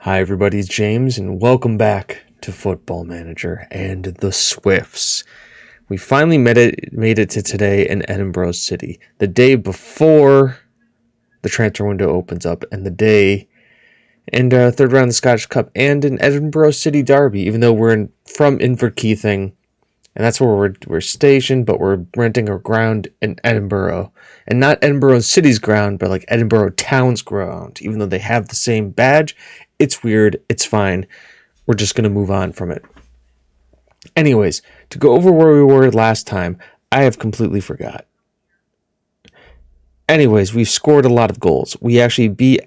Hi everybody, it's James and welcome back to Football Manager and the Swifts. We finally made it to today in Edinburgh City, the day before the transfer window opens up and the day in third round of the Scottish Cup and an Edinburgh City derby, even though we're from Inverkeithing and that's where we're stationed, but we're renting our ground in Edinburgh. And not Edinburgh City's ground, but like Edinburgh Town's ground. Even though they have the same badge, it's weird, it's fine. We're just going to move on from it. Anyways, to go over where we were last time, I have completely forgot. Anyways, we've scored a lot of goals. We actually beat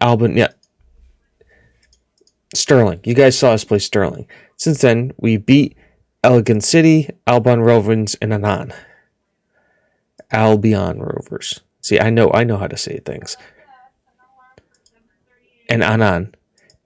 Stirling. You guys saw us play Stirling. Since then, we beat Elgin City, Albion Rovers, and Albion Rovers. See, I know how to say things. And Annan.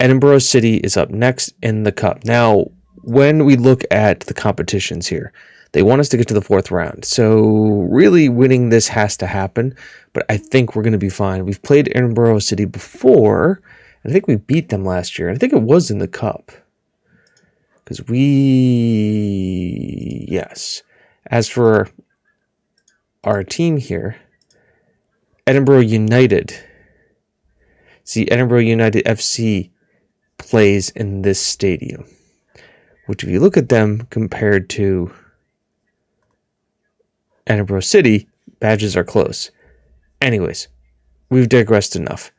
Edinburgh City is up next in the cup. Now, when we look at the competitions here, they want us to get to the fourth round. So really winning this has to happen, but I think we're going to be fine. We've played Edinburgh City before, and I think we beat them last year. I think it was in the cup. Because yes. As for our team here, Edinburgh United. See, Edinburgh United FC plays in this stadium. Which, if you look at them compared to Edinburgh City, badges are close. Anyways, we've digressed enough.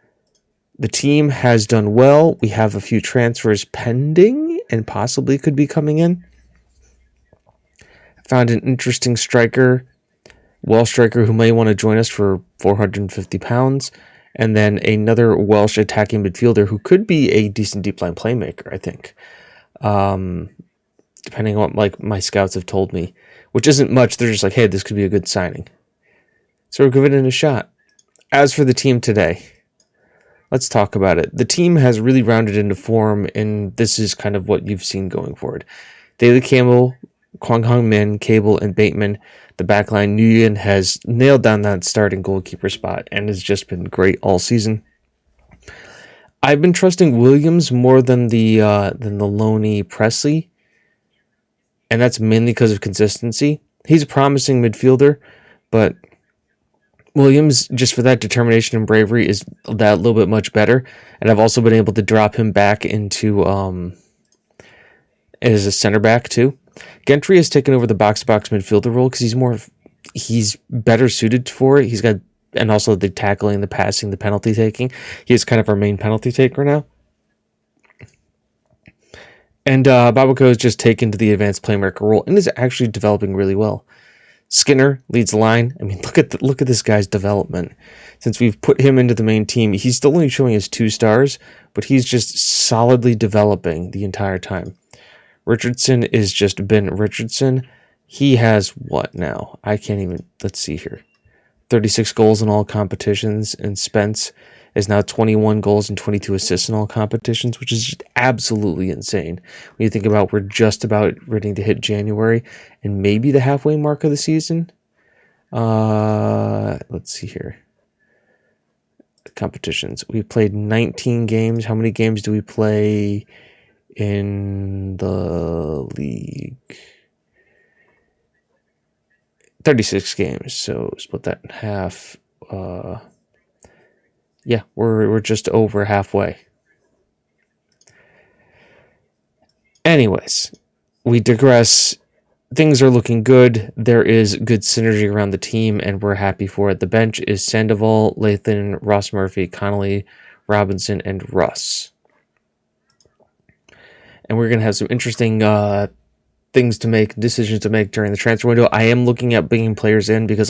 The team has done well. We have a few transfers pending and possibly could be coming in. Found an interesting striker, Welsh striker who may want to join us for £450. And then another Welsh attacking midfielder who could be a decent deep line playmaker, I think. Depending on what my scouts have told me. Which isn't much. They're just like, hey, this could be a good signing. So we're giving it a shot. As for the team today, let's talk about it. The team has really rounded into form, and this is kind of what you've seen going forward. Daly Campbell, Kwang Hong Min, Cable, and Bateman. The backline, Nguyen has nailed down that starting goalkeeper spot and has just been great all season. I've been trusting Williams more than the Loney Presley, and that's mainly because of consistency. He's a promising midfielder, but Williams, just for that determination and bravery, is that little bit much better. And I've also been able to drop him back into as a center back too. Gentry has taken over the box-to-box midfielder role because he's better suited for it. And also the tackling, the passing, the penalty taking. He is kind of our main penalty taker now. And Babako has just taken to the advanced playmaker role and is actually developing really well. Skinner leads the line. I mean, look at this guy's development. Since we've put him into the main team, he's still only showing us 2 stars, but he's just solidly developing the entire time. Richardson is just Ben Richardson. He has what now? I can't even... Let's see here. 36 goals in all competitions, and Spence is now 21 goals and 22 assists in all competitions, which is just absolutely insane. When you think about we're just about ready to hit January and maybe the halfway mark of the season. Let's see here. Competitions. We played 19 games. How many games do we play in the league? 36 games. So split that in half. Yeah, we're just over halfway. Anyways, we digress. Things are looking good. There is good synergy around the team, and we're happy for it. The bench is Sandoval, Lathan, Ross Murphy, Connolly, Robinson, and Russ. And we're going to have some interesting decisions to make during the transfer window. I am looking at bringing players in because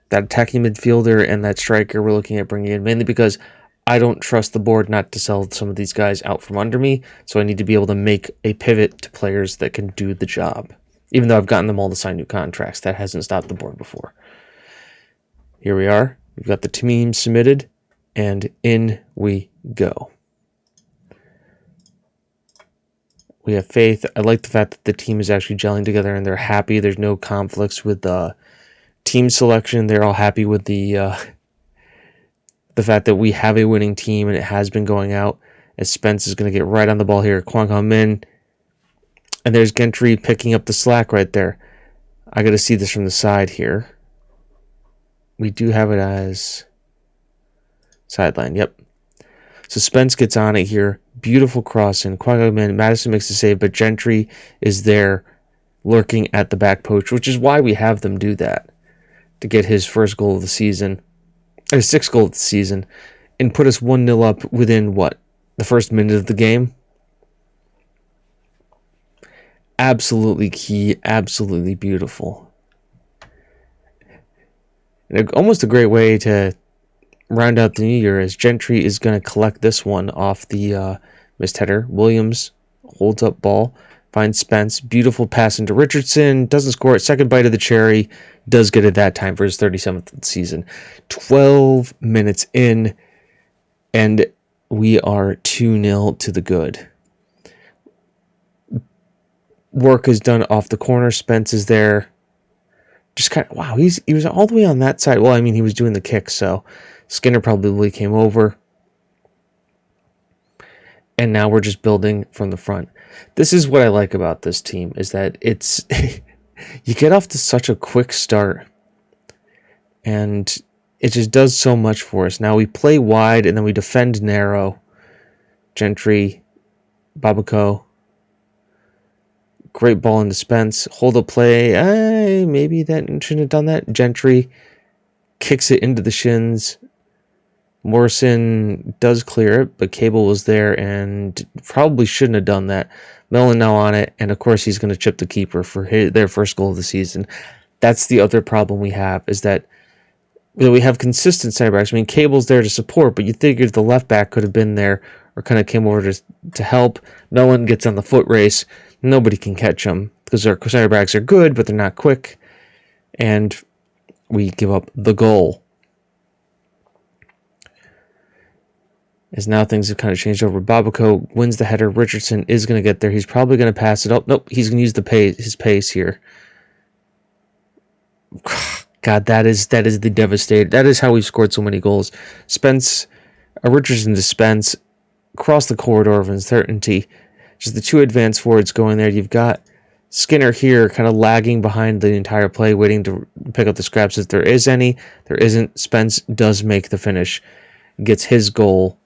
that attacking midfielder and that striker we're looking at bringing in, mainly because I don't trust the board not to sell some of these guys out from under me, so I need to be able to make a pivot to players that can do the job. Even though I've gotten them all to sign new contracts, that hasn't stopped the board before. Here we are. We've got the team submitted, and in we go. We have faith. I like the fact that the team is actually gelling together and they're happy. There's no conflicts with team selection. They're all happy with the fact that we have a winning team and it has been going out. as Spence is going to get right on the ball here. Kwang Hong Min. And there's Gentry picking up the slack right there. I got to see this from the side here. We do have it as sideline. Yep. So Spence gets on it here. Beautiful crossing. Kwang Hong Min. Madison makes the save, but Gentry is there lurking at the back post, which is why we have them do that, to get his first goal of the season, or sixth goal of the season, and put us 1-0 up within, the first minute of the game. Absolutely key, absolutely beautiful. And almost a great way to round out the new year, as Gentry is going to collect this one off the missed header. Williams holds up ball, finds Spence, beautiful pass into Richardson, doesn't score it, second bite of the cherry, does get it that time for his 37th of the season. 12 minutes in, and we are 2-0 to the good. Work is done off the corner, Spence is there. Just kind of, wow, he was all the way on that side. Well, I mean, he was doing the kick, so Skinner probably came over. And now we're just building from the front. This is what I like about this team, is that it's you get off to such a quick start, and it just does so much for us. Now we play wide, and then we defend narrow. Gentry, Babako, great ball into Spence. Hold a play. Maybe that shouldn't have done that. Gentry kicks it into the shins. Morrison does clear it, but Cable was there and probably shouldn't have done that. Mellon now on it, and of course he's going to chip the keeper for their first goal of the season. That's the other problem we have, is that we have consistent center backs. I mean, Cable's there to support, but you figured the left back could have been there or kind of came over to help. Mellon gets on the foot race. Nobody can catch him because our center backs are good, but they're not quick. And we give up the goal. As now things have kind of changed over. Babako wins the header. Richardson is going to get there. He's probably going to pass it up. Nope, he's going to use his pace here. God, that is the devastator. That is how we've scored so many goals. Richardson to Spence, across the corridor of uncertainty. Just the two advanced forwards going there. You've got Skinner here kind of lagging behind the entire play, waiting to pick up the scraps if there is any. There isn't. Spence does make the finish, gets his goal.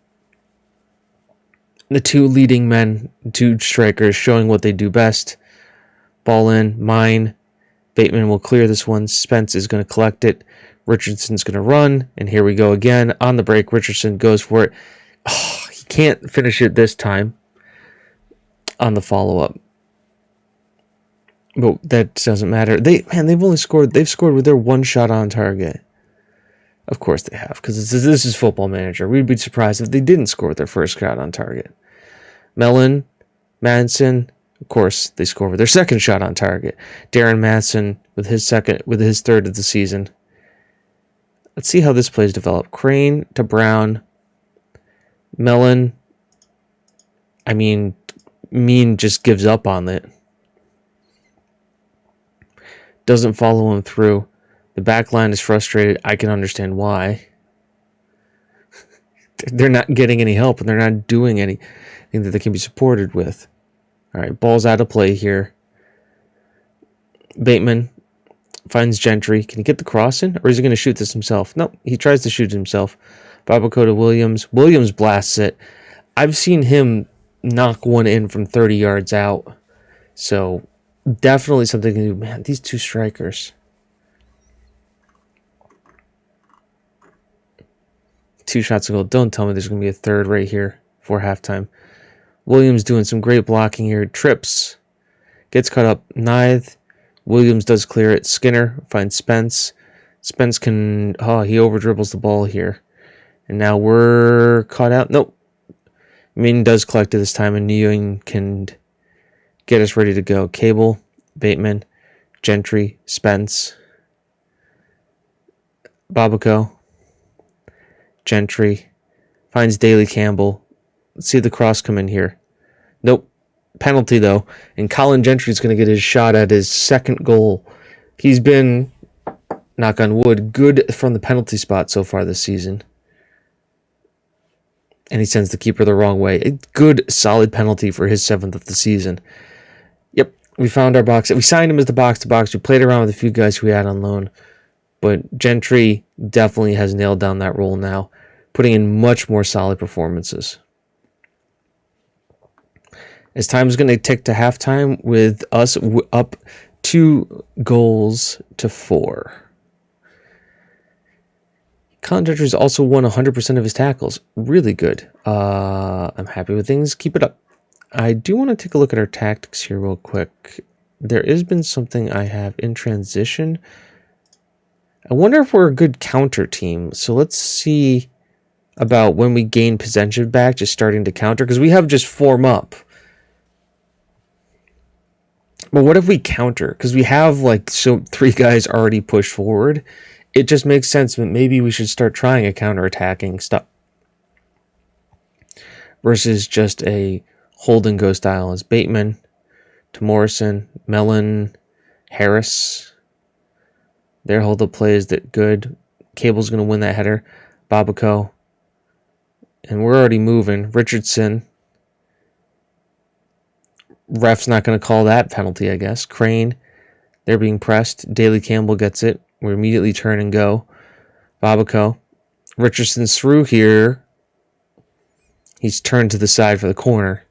The two leading men, two strikers, showing what they do best. Ball in, mine. Bateman will clear this one. Spence is going to collect it. Richardson's going to run, and here we go again. On the break, Richardson goes for it. Oh, he can't finish it this time on the follow-up. But that doesn't matter. They've scored with their one shot on target. Of course they have, because this is Football Manager. We'd be surprised if they didn't score with their first shot on target. Mellon, Madison, of course, they score with their second shot on target. Darren Madison with his third of the season. Let's see how this plays develop. Crane to Brown. Mellon, Mean just gives up on it. Doesn't follow him through. The back line is frustrated. I can understand why. They're not getting any help, and they're not doing anything that they can be supported with. All right, ball's out of play here. Bateman finds Gentry. Can he get the cross in, or is he going to shoot this himself? Nope, he tries to shoot himself. Babako to Williams. Williams blasts it. I've seen him knock one in from 30 yards out. So definitely something to do. Man, these two strikers. Two shots to go. Don't tell me there's going to be a third right here for halftime. Williams doing some great blocking here. Trips. Gets caught up. Ninth. Williams does clear it. Skinner finds Spence. Spence can... Oh, he over-dribbles the ball here. And now we're caught out. Nope. Min does collect it this time, and Nguyen can get us ready to go. Cable, Bateman, Gentry, Spence, Babako, Gentry, finds Daly Campbell. Let's see the cross come in here. Nope. Penalty, though. And Colin Gentry's going to get his shot at his second goal. He's been, knock on wood, good from the penalty spot so far this season. and he sends the keeper the wrong way. A good, solid penalty for his 7th of the season. Yep, we found our box. We signed him as the box-to-box. We played around with a few guys who we had on loan. But Gentry definitely has nailed down that role now, putting in much more solid performances. As time is going to tick to halftime with us up 2-4. Colin Gentry's also won 100% of his tackles. Really good. I'm happy with things. Keep it up. I do want to take a look at our tactics here real quick. There has been something I have in transition. I wonder if we're a good counter team. So let's see about when we gain possession back, just starting to counter, because we have just form up. But what if we counter? Because we have like 3 guys already pushed forward. It just makes sense that maybe we should start trying a counter-attacking stuff versus just a hold and go style as Bateman to Morrison, Mellon, Harris. Their hold-up play is that good. Cable's going to win that header. Babico. And we're already moving. Richardson. Ref's not going to call that penalty, I guess. Crane. They're being pressed. Daly Campbell gets it. We immediately turn and go. Babico. Richardson's through here. He's turned to the side for the corner.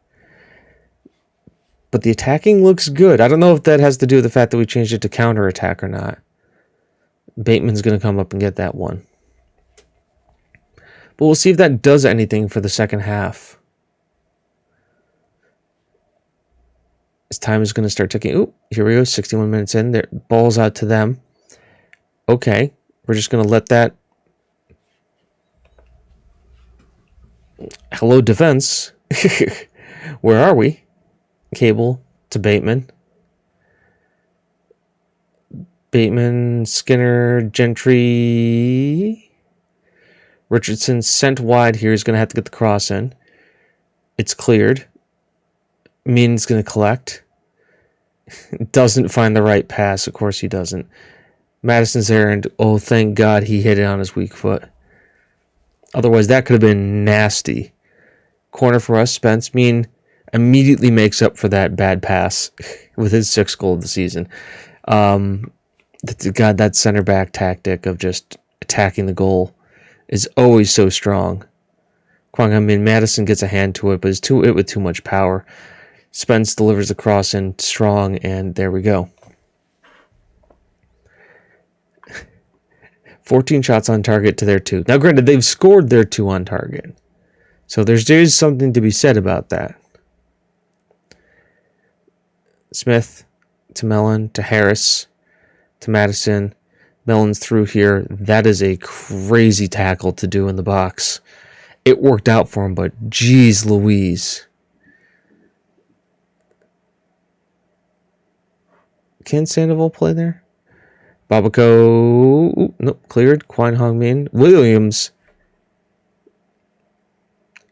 But the attacking looks good. I don't know if that has to do with the fact that we changed it to counter-attack or not. Bateman's going to come up and get that one. But we'll see if that does anything for the second half. As time is going to start ticking. Ooh, here we go. 61 minutes in. There, ball's out to them. Okay. We're just going to let that. Hello, defense. Where are we? Cable to Bateman. Bateman, Skinner, Gentry. Richardson sent wide here. He's going to have to get the cross in. It's cleared. Mean's going to collect. Doesn't find the right pass. Of course he doesn't. Madison's there, and oh, thank God he hit it on his weak foot. Otherwise, that could have been nasty. Corner for us. Spence. Mean immediately makes up for that bad pass with his 6th goal of the season. God, that center back tactic of just attacking the goal is always so strong. Madison gets a hand to it, but it's with too much power. Spence delivers the cross in strong, and there we go. 14 shots on target to their 2. Now, granted, they've scored their 2 on target. So there's something to be said about that. Smith to Mellon to Harris to Madison. Mellon's through here. That is a crazy tackle to do in the box. It worked out for him, but geez Louise. Can Sandoval play there? Babico. Nope, cleared. Kwon Hong Min. Williams.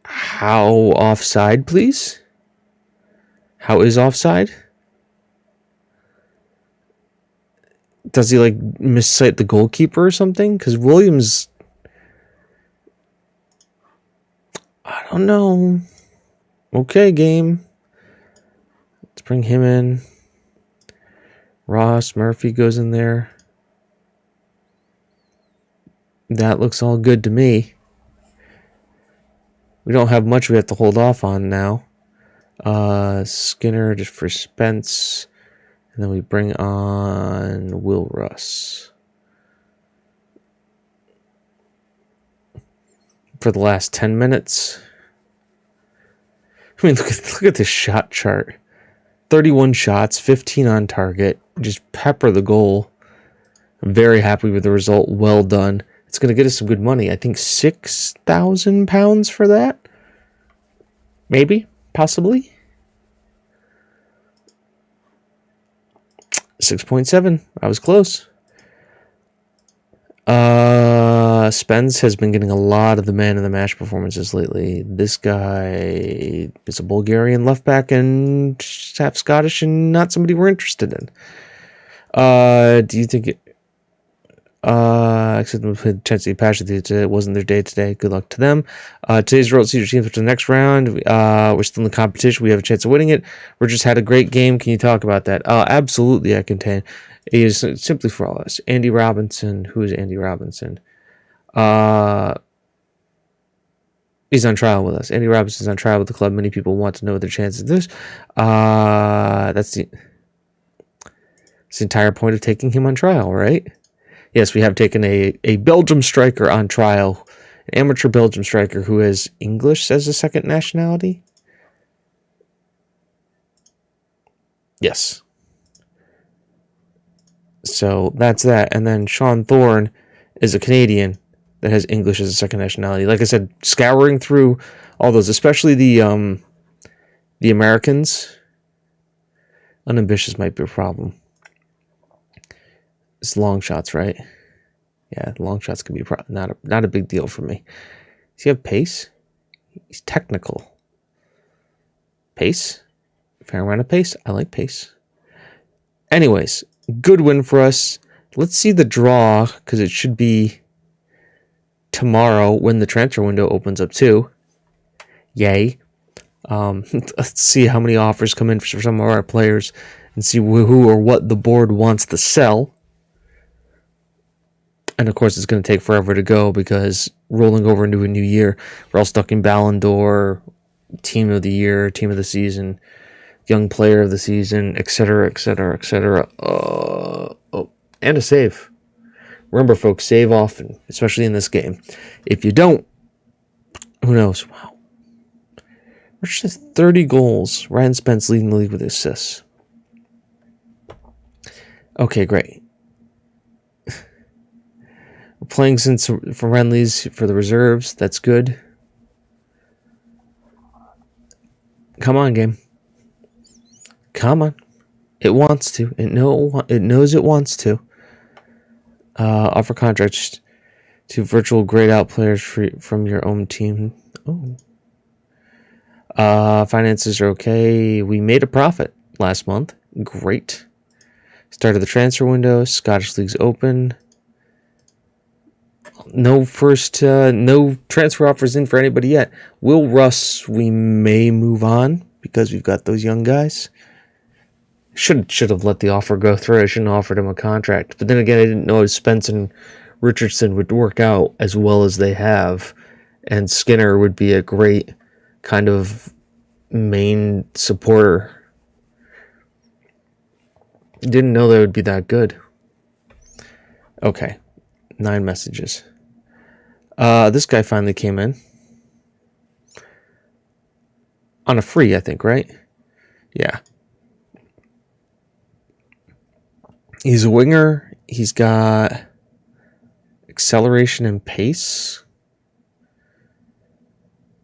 How offside, please? How is offside? Does he miscite the goalkeeper or something? Because Williams, I don't know. Okay, game. Let's bring him in. Ross Murphy goes in there. That looks all good to me. We don't have much we have to hold off on now. Skinner just for Spence. And then we bring on Will Russ. For the last 10 minutes. I mean, look at this shot chart. 31 shots, 15 on target. Just pepper the goal. I'm very happy with the result. Well done. It's going to get us some good money. I think £6,000 for that. Maybe. Possibly. 6.7. I was close. Spence has been getting a lot of the man of the match performances lately. This guy is a Bulgarian left back and half Scottish and not somebody we're interested in. Do you think Except we played Chelsea Passion. It wasn't their day today. Good luck to them. Today's result sees your team to the next round. We're still in the competition. We have a chance of winning it. We just had a great game. Can you talk about that? Absolutely, I can. It is simply for all of us. Andy Robinson. Who is Andy Robinson? He's on trial with us. Andy Robinson's on trial with the club. Many people want to know their chances of this. That's the entire point of taking him on trial, right? Yes, we have taken a Belgium striker on trial, an amateur Belgium striker who has English as a second nationality. Yes. So that's that. And then Sean Thorne is a Canadian that has English as a second nationality. Like I said, scouring through all those, especially the Americans. Unambitious might be a problem. It's long shots, right? Yeah, long shots can be not a big deal for me. Does he have pace? He's technical. Pace? Fair amount of pace. I like pace. Anyways, good win for us. Let's see the draw, because it should be tomorrow when the transfer window opens up too. Yay. Let's see how many offers come in for some of our players and see who or what the board wants to sell. And of course, it's going to take forever to go because rolling over into a new year, we're all stuck in Ballon d'Or, Team of the Year, Team of the Season, Young Player of the Season, etc., etc., etc. And a save. Remember, folks, save often, especially in this game. If you don't, who knows? Wow. We're just 30 goals. Ryan Spence leading the league with assists. Okay, great. We're playing since for friendlies for the reserves. That's good. Come on, game. Come on. It wants to. It knows it wants to. Offer contracts to virtual grayed out players from your own team. Oh. Finances are okay. We made a profit last month. Great. Start of the transfer window. Scottish League's open. No transfer offers in for anybody yet. Will Russ, we may move on because we've got those young guys. Should have let the offer go through. I shouldn't have offered him a contract. But then again, I didn't know if Spence and Richardson would work out as well as they have. And Skinner would be a great kind of main supporter. Didn't know they would be that good. Okay. 9 messages. This guy finally came in. On a free, I think, right? Yeah. He's a winger. He's got acceleration and pace.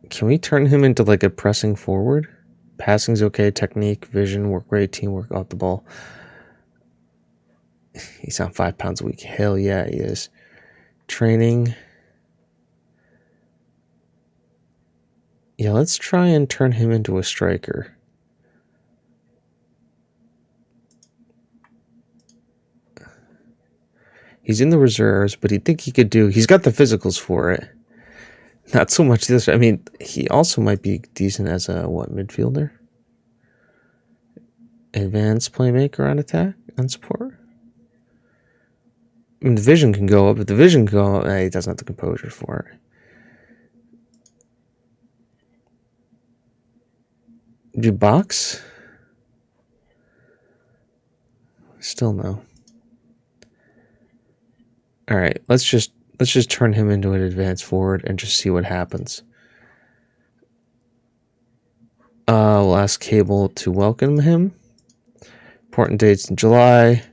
Can we turn him into like a pressing forward? Passing's okay. Technique, vision, work rate, teamwork off the ball. He's on 5 pounds a week. Hell yeah, he is. Training. Yeah, let's try and turn him into a striker. He's in the reserves, but he'd think he could do... He's got the physicals for it. Not so much this. I mean, he also might be decent as a, midfielder? Advanced playmaker on attack? On support? I mean, the vision can go up. If the vision can go up, he doesn't have the composure for it. Do box? Still no. All right, let's just turn him into an advanced forward and just see what happens. We'll ask Cable to welcome him. Important dates in July.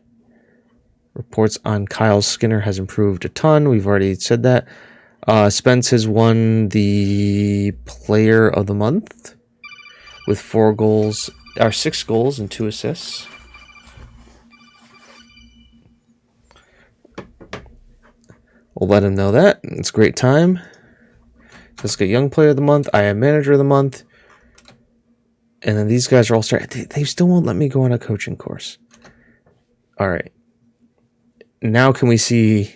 Reports on Kyle Skinner has improved a ton. We've already said that. Spence has won the Player of the Month with 6 goals and 2 assists. We'll let him know that. It's a great time. Let's get Young Player of the Month. I am Manager of the Month. And then these guys are all starting. They still won't let me go on a coaching course. All right. Now can we see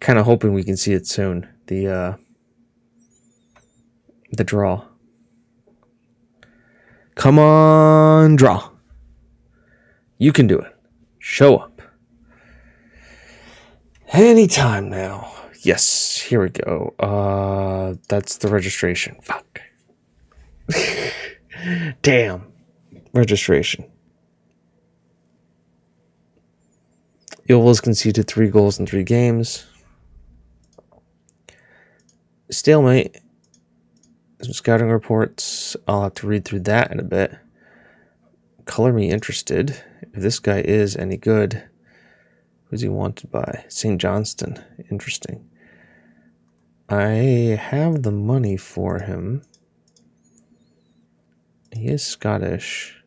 Kind of hoping we can see it soon. The draw. Come on, draw. You can do it. Show up. Anytime now. Yes, here we go. That's the registration. Fuck. Damn. Registration. Yeovil conceded 3 goals in 3 games. Stalemate. Some scouting reports. I'll have to read through that in a bit. Color me interested. If this guy is any good. Who's he wanted by? St. Johnston. Interesting. I have the money for him. He is Scottish.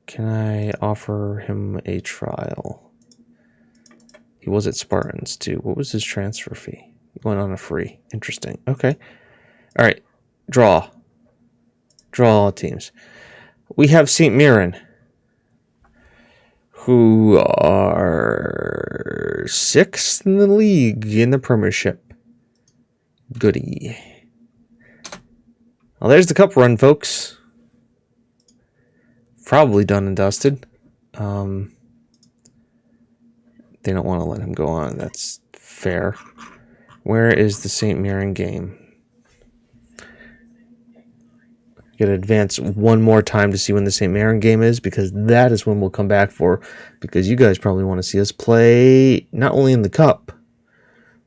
Can I offer him a trial? He was at Spartans too. What was his transfer fee? He went on a free. Interesting. Okay. All right. Draw. Draw all teams. We have St. Mirren, who are 6th in the league in the Premiership. Goody. Well, there's the cup run, folks. Probably done and dusted. They don't want to let him go on. That's fair. Where is the St. Mirren game? Got to advance one more time to see when the St. Mirren game is, because that is when we'll come back for, because you guys probably want to see us play not only in the Cup,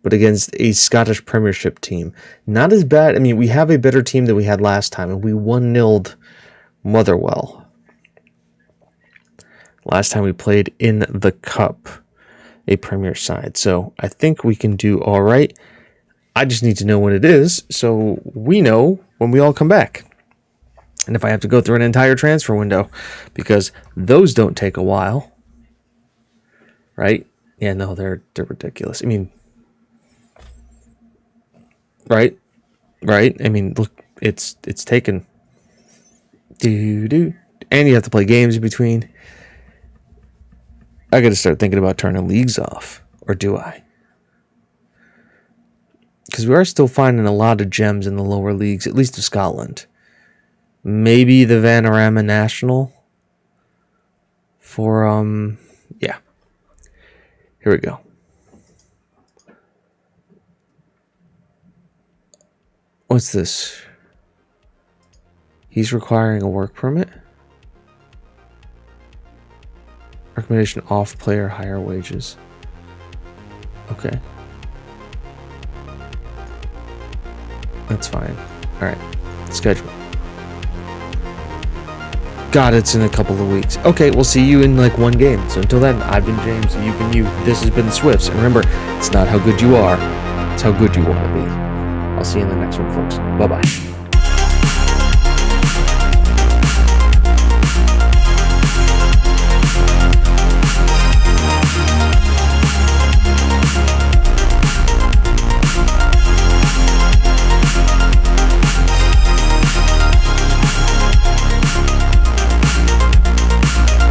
but against a Scottish Premiership team. Not as bad. I mean, we have a better team than we had last time, and we 1-0'd Motherwell. Last time we played in the Cup, a Premier side. So I think we can do all right. I just need to know when it is, so we know when we all come back. And if I have to go through an entire transfer window, because those don't take a while. Right? Yeah, no, they're ridiculous. I mean, right? I mean, look, it's taken. And you have to play games in between. I got to start thinking about turning leagues off. Or do I? Because we are still finding a lot of gems in the lower leagues, at least of Scotland. Maybe the Vanarama National for, yeah. Here we go. What's this? He's requiring a work permit? Recommendation off player, higher wages. Okay. That's fine. Alright. Schedule. God, it's in a couple of weeks. Okay, we'll see you in like one game. So until then, I've been James, and you've been you. This has been the Swifts. And remember, it's not how good you are, it's how good you want to be. I'll see you in the next one, folks. Bye-bye.